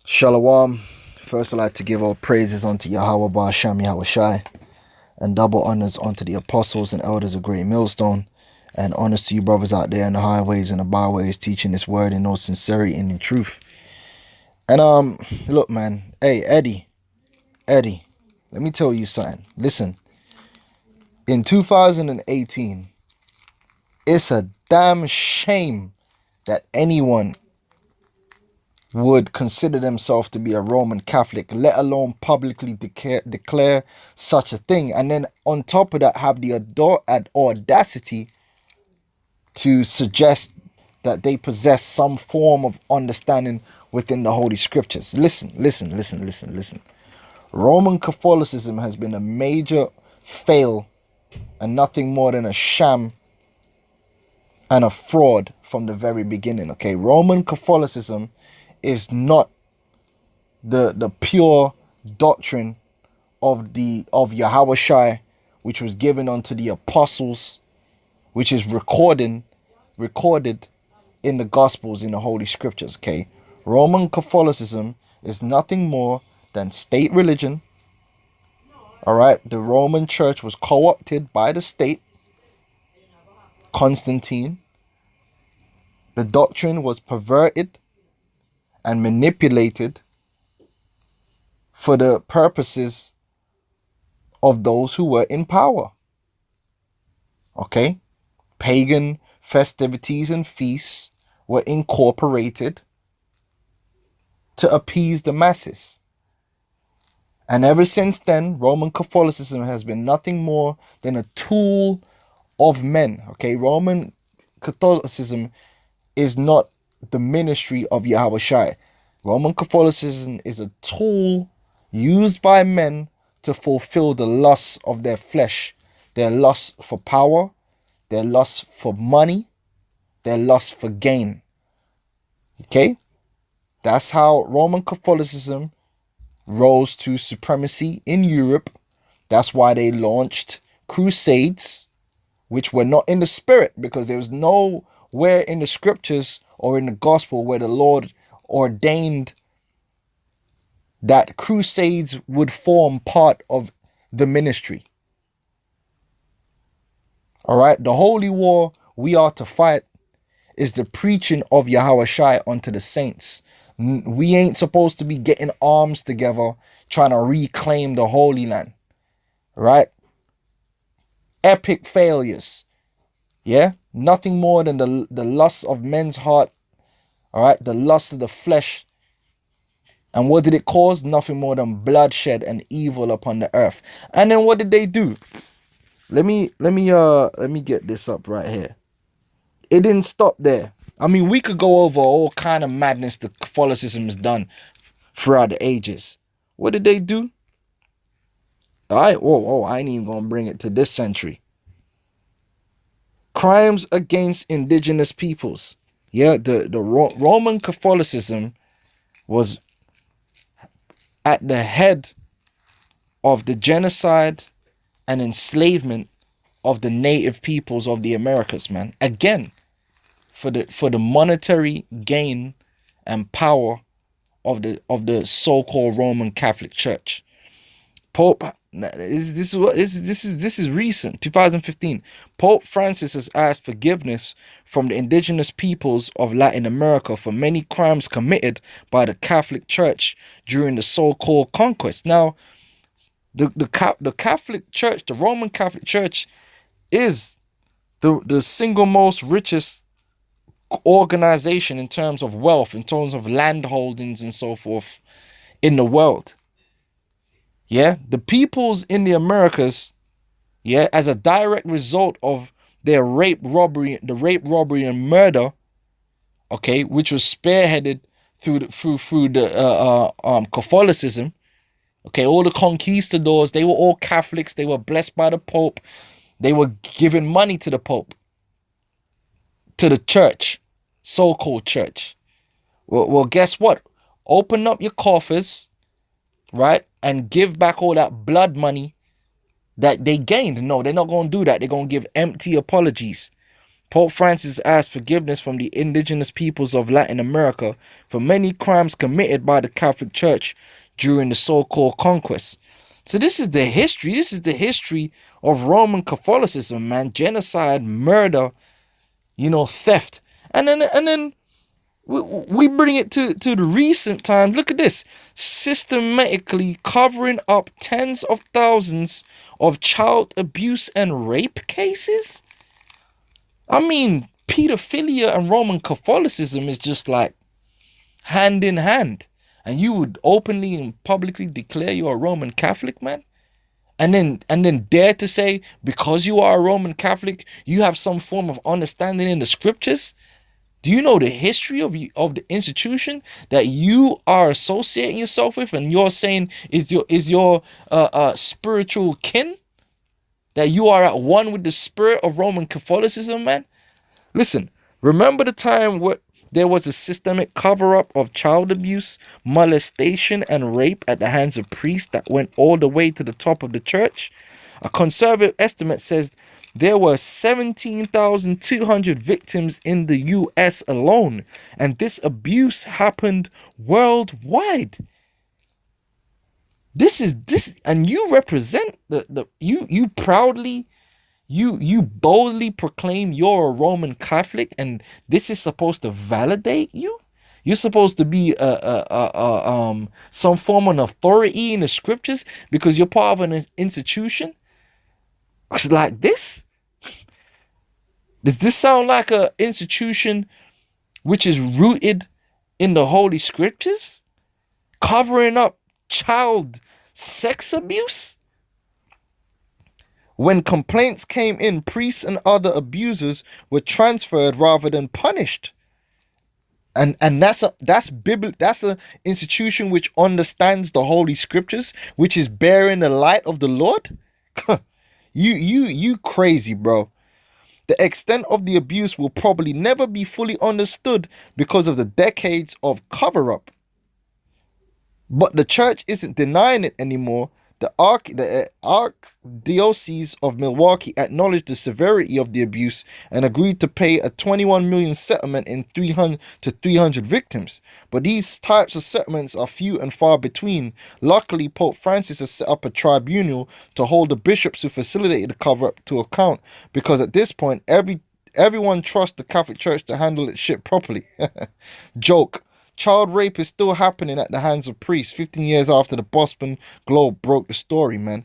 Shalom. First, I'd like to give all praises unto Yahweh Ba'Hasham Yahushai, and double honors unto the apostles and elders of GreatMillStone, and honors to you brothers out there in the highways and the byways, teaching this word in all sincerity and in truth. And look, man, hey, Eddie, let me tell you something. Listen, in 2018, it's a damn shame that anyone would consider themselves to be a Roman Catholic, let alone publicly declare such a thing, and then on top of that have the audacity to suggest that they possess some form of understanding within the Holy Scriptures. Listen. Roman Catholicism has been a major fail and nothing more than a sham and a fraud from the very beginning. Okay, Roman Catholicism is not the pure doctrine of Yahushai, which was given unto the apostles, which is recorded in the Gospels, in the Holy Scriptures. Okay, Roman Catholicism is nothing more than state religion. All right, the Roman Church was co-opted by the state. Constantine. The doctrine was perverted and manipulated for the purposes of those who were in power. Okay? Pagan festivities and feasts were incorporated to appease the masses. And ever since then, Roman Catholicism has been nothing more than a tool of men. Okay? Roman Catholicism is not the ministry of Yahushai. Roman Catholicism is a tool used by men to fulfill the lusts of their flesh, their lust for power, their lust for money, their lust for gain. Okay? That's how Roman Catholicism rose to supremacy in Europe. That's why they launched crusades, which were not in the spirit, because there was nowhere in the scriptures or in the gospel where the Lord ordained that crusades would form part of the ministry. All right, the holy war we are to fight is the preaching of Yahushai unto the saints. We ain't supposed to be getting arms together trying to reclaim the Holy Land. Right? Epic failures. Yeah? Nothing more than the lust of men's heart. All right? The lust of the flesh. And what did it cause? Nothing more than bloodshed and evil upon the earth. And then what did they do? Let me get this up right here. It didn't stop there. I mean, we could go over all kind of madness that Catholicism has done throughout the ages. What did they do? All right, I ain't even gonna bring it to this century. Crimes against indigenous peoples. Yeah, the Roman Catholicism was at the head of the genocide and enslavement of the native peoples of the Americas, man. Again, for the monetary gain and power of the so-called Roman Catholic Church. Pope, this is recent, 2015. Pope Francis has asked forgiveness from the indigenous peoples of Latin America for many crimes committed by the Catholic Church during the so-called conquest. Now, the Catholic Church, the Roman Catholic Church, is the single most richest organization in terms of wealth, in terms of land holdings and so forth in the world. Yeah, the peoples in the Americas, yeah, as a direct result of their rape, robbery, and murder, okay, which was spearheaded through the Catholicism. Okay, all the conquistadors, they were all Catholics. They were blessed by the Pope. They were giving money to the Pope, to the church, so-called church. Well, guess what? Open up your coffers, right, and give back all that blood money that they gained. No, they're not going to do that. They're going to give empty apologies. Pope Francis asked forgiveness from the indigenous peoples of Latin America for many crimes committed by the Catholic Church during the so-called conquest. So this is the history. This is the history of Roman Catholicism, man. Genocide, murder, theft. And then we bring it to the recent times. Look at this. Systematically covering up tens of thousands of child abuse and rape cases. I mean, pedophilia and Roman Catholicism is just like hand in hand. And you would openly and publicly declare you're a Roman Catholic, man? And then dare to say, because you are a Roman Catholic, you have some form of understanding in the scriptures? Do you know the history of the institution that you are associating yourself with, and you're saying is your spiritual kin? That you are at one with the spirit of Roman Catholicism, man? Listen, remember the time where there was a systemic cover-up of child abuse, molestation, and rape at the hands of priests that went all the way to the top of the church? A conservative estimate says there were 17,200 victims in the US alone, and this abuse happened worldwide. This, and you represent you proudly, you boldly proclaim you're a Roman Catholic, and this is supposed to validate you. You're supposed to be some form of authority in the scriptures because you're part of an institution. It's like this. Does this sound like an institution which is rooted in the Holy Scriptures, covering up child sex abuse? When complaints came in, priests and other abusers were transferred rather than punished. And that's an institution which understands the Holy Scriptures, which is bearing the light of the Lord. You crazy, bro. The extent of the abuse will probably never be fully understood because of the decades of cover-up. But the church isn't denying it anymore. The Archdiocese of Milwaukee acknowledged the severity of the abuse and agreed to pay a $21 million settlement in 300 victims. But these types of settlements are few and far between. Luckily, Pope Francis has set up a tribunal to hold the bishops who facilitated the cover-up to account, because at this point, everyone trusts the Catholic Church to handle its shit properly. Joke. Child rape is still happening at the hands of priests 15 years after the Boston Globe broke the story, man.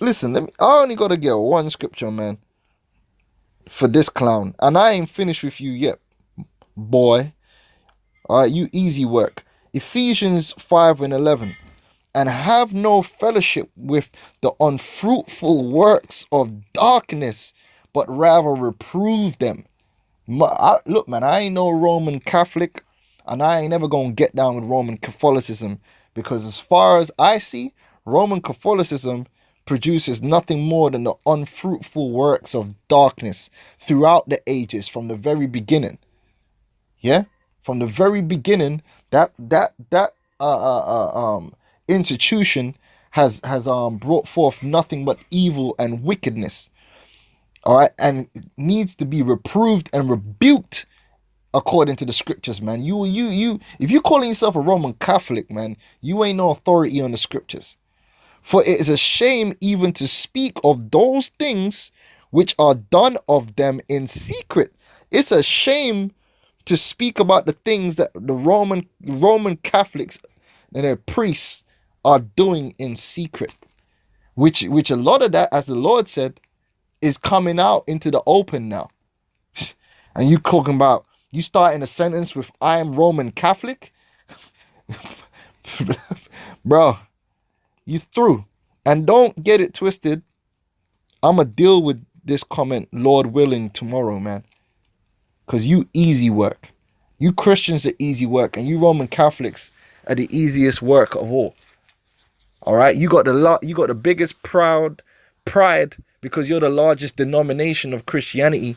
Listen, I only got to get one scripture, man, for this clown. And I ain't finished with you yet, boy. All right, you easy work. Ephesians 5:11. And have no fellowship with the unfruitful works of darkness, but rather reprove them. Look, man, I ain't no Roman Catholic. And I ain't never going to get down with Roman Catholicism, because as far as I see, Roman Catholicism produces nothing more than the unfruitful works of darkness throughout the ages, from the very beginning. Yeah? From the very beginning, that institution has brought forth nothing but evil and wickedness. All right? And it needs to be reproved and rebuked according to the scriptures, man. If you're calling yourself a Roman Catholic, man, you ain't no authority on the scriptures. For it is a shame even to speak of those things which are done of them in secret. It's a shame to speak about the things that the Roman Catholics and their priests are doing in secret. Which a lot of that, as the Lord said, is coming out into the open now. And you talking about, you starting a sentence with "I am Roman Catholic," bro. You through. And don't get it twisted. I'ma deal with this comment, Lord willing, tomorrow, man. Cause you easy work. You Christians are easy work, and you Roman Catholics are the easiest work of all. All right, you got the biggest pride because you're the largest denomination of Christianity.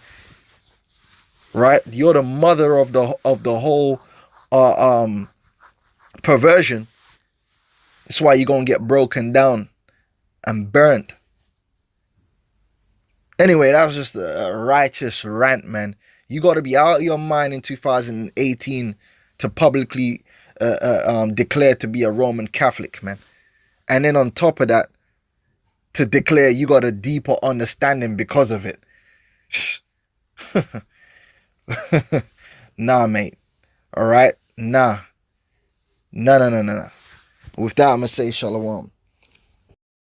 Right, you're the mother of the whole perversion. That's why you're gonna get broken down and burnt. Anyway, that was just a righteous rant, man. You got to be out of your mind in 2018 to publicly declare to be a Roman Catholic, man. And then on top of that, to declare you got a deeper understanding because of it. Nah, mate. All right? Nah. Nah. With that, I'm going to say shalom.